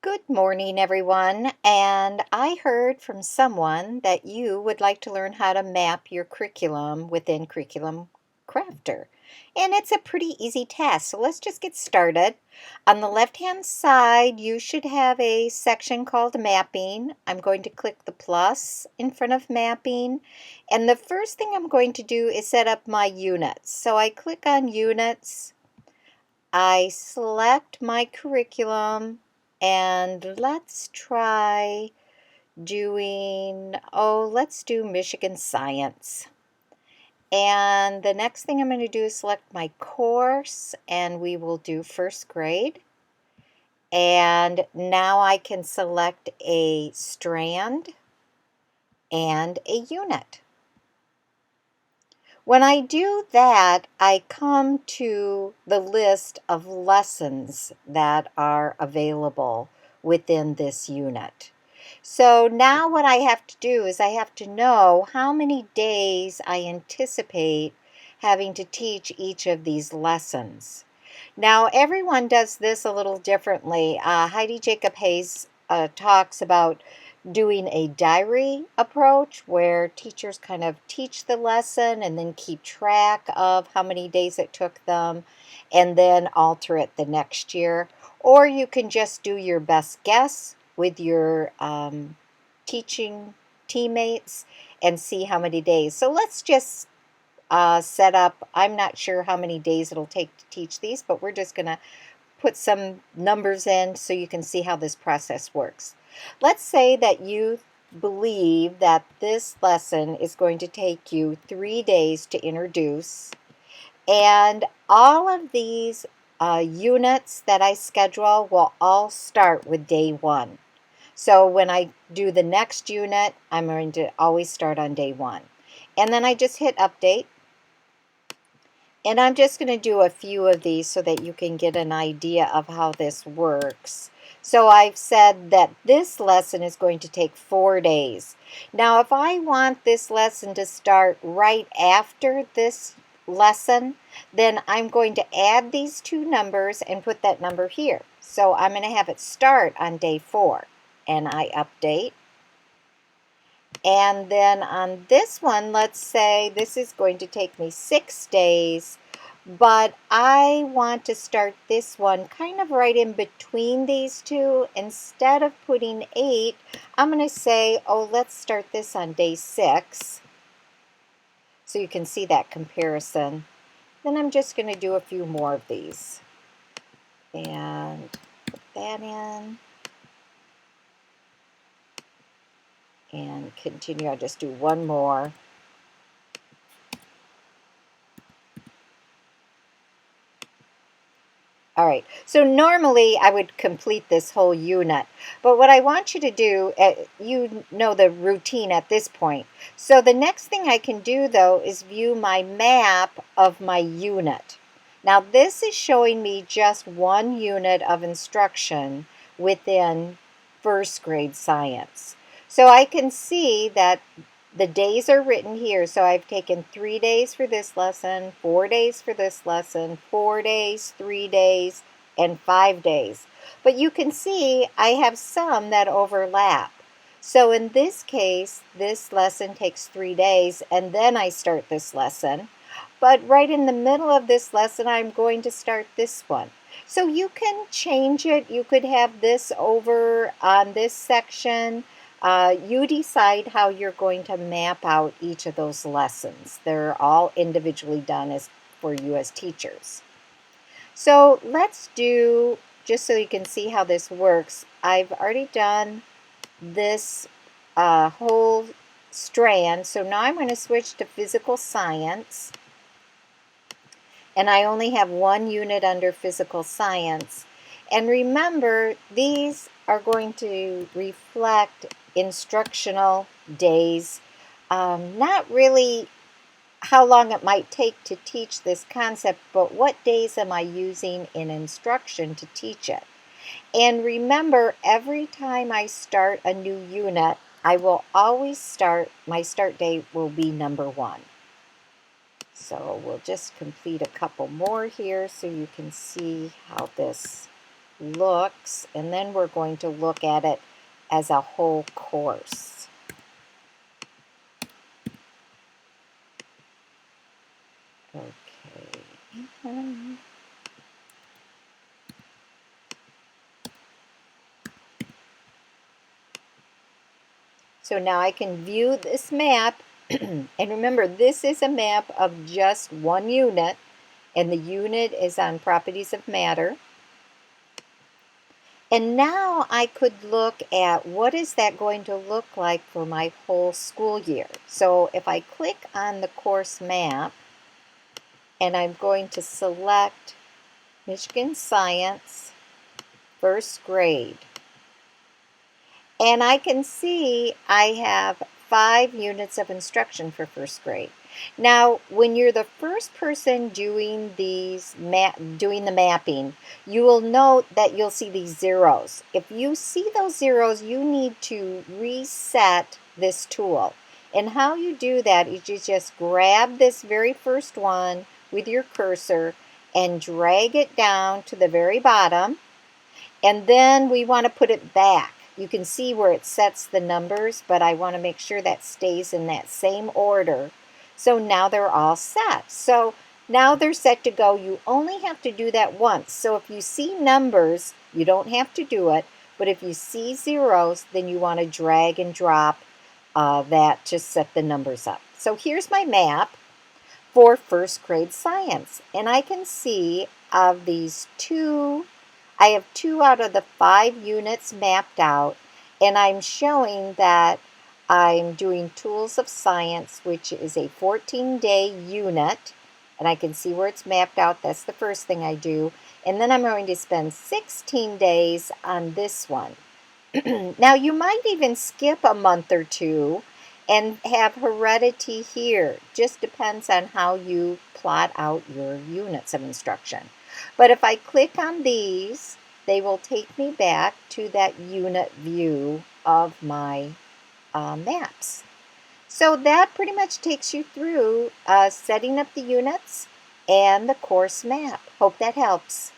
Good morning, everyone. And I heard from someone that you would like to learn how to map your curriculum within Curriculum Crafter. And it's a pretty easy task, so let's just get started. On the left-hand side, you should have a section called Mapping. I'm going to click the plus in front of Mapping. And the first thing I'm going to do is set up my units. So I click on Units. I select my curriculum. And let's try let's do Michigan Science. And the next thing I'm going to do is select my course, and we will do first grade. And now I can select a strand and a unit. When I do that, I come to the list of lessons that are available within this unit. So now what I have to do is I have to know how many days I anticipate having to teach each of these lessons. Now everyone does this a little differently. Heidi Jacob Hayes talks about doing a diary approach where teachers kind of teach the lesson and then keep track of how many days it took them and then alter it the next year. Or you can just do your best guess with your teaching teammates and see how many days. So let's just set up, I'm not sure how many days it'll take to teach these, but we're just going to put some numbers in so you can see how this process works. Let's say that you believe that this lesson is going to take you 3 days to introduce, and all of these units that I schedule will all start with day 1. So when I do the next unit, I'm going to always start on day 1. And then I just hit update. And I'm just going to do a few of these so that you can get an idea of how this works. So I've said that this lesson is going to take 4 days. Now, if I want this lesson to start right after this lesson, then I'm going to add these two numbers and put that number here. So I'm going to have it start on day 4. And I update. And then on this one, let's say this is going to take me 6 days, but I want to start this one kind of right in between these two. Instead of putting 8, I'm going to say, let's start this on day 6. So you can see that comparison. Then I'm just going to do a few more of these. And put that in. And continue. I'll just do one more. All right, so normally I would complete this whole unit, but what I want you to do, you know the routine at this point. So the next thing I can do though is view my map of my unit. Now this is showing me just one unit of instruction within first grade science. So I can see that the days are written here. So I've taken 3 days for this lesson, 4 days for this lesson, 4 days, 3 days, and 5 days. But you can see I have some that overlap. So in this case, this lesson takes 3 days, and then I start this lesson. But right in the middle of this lesson, I'm going to start this one. So you can change it. You could have this over on this section. You decide how you're going to map out each of those lessons. They're all individually done as for you as teachers. So let's do, just so you can see how this works, I've already done this whole strand. So now I'm going to switch to physical science. And I only have one unit under physical science. And remember, these are going to reflect instructional days, not really how long it might take to teach this concept, but what days am I using in instruction to teach it. And remember, every time I start a new unit, I will always start, my start date will be number 1. So we'll just complete a couple more here so you can see how this looks, and then we're going to look at it as a whole course. Okay. So now I can view this map, and remember, this is a map of just one unit, and the unit is on properties of matter. And now I could look at what is that going to look like for my whole school year. So if I click on the course map, and I'm going to select Michigan Science, first grade. And I can see I have 5 units of instruction for first grade. Now, when you're the first person doing the mapping, you will note that you'll see these zeros. If you see those zeros, you need to reset this tool. And how you do that is you just grab this very first one with your cursor and drag it down to the very bottom. And then we want to put it back. You can see where it sets the numbers, but I want to make sure that stays in that same order. So now they're all set. So now they're set to go. You only have to do that once. So if you see numbers, you don't have to do it. But if you see zeros, then you want to drag and drop that to set the numbers up. So here's my map for first grade science. And I can see of these I have 2 out of the 5 units mapped out, and I'm showing that I'm doing Tools of Science, which is a 14-day unit, and I can see where it's mapped out. That's the first thing I do. And then I'm going to spend 16 days on this one. Now, you might even skip a month or two and have heredity here. Just depends on how you plot out your units of instruction. But if I click on these, they will take me back to that unit view of my maps. So that pretty much takes you through setting up the units and the course map. Hope that helps.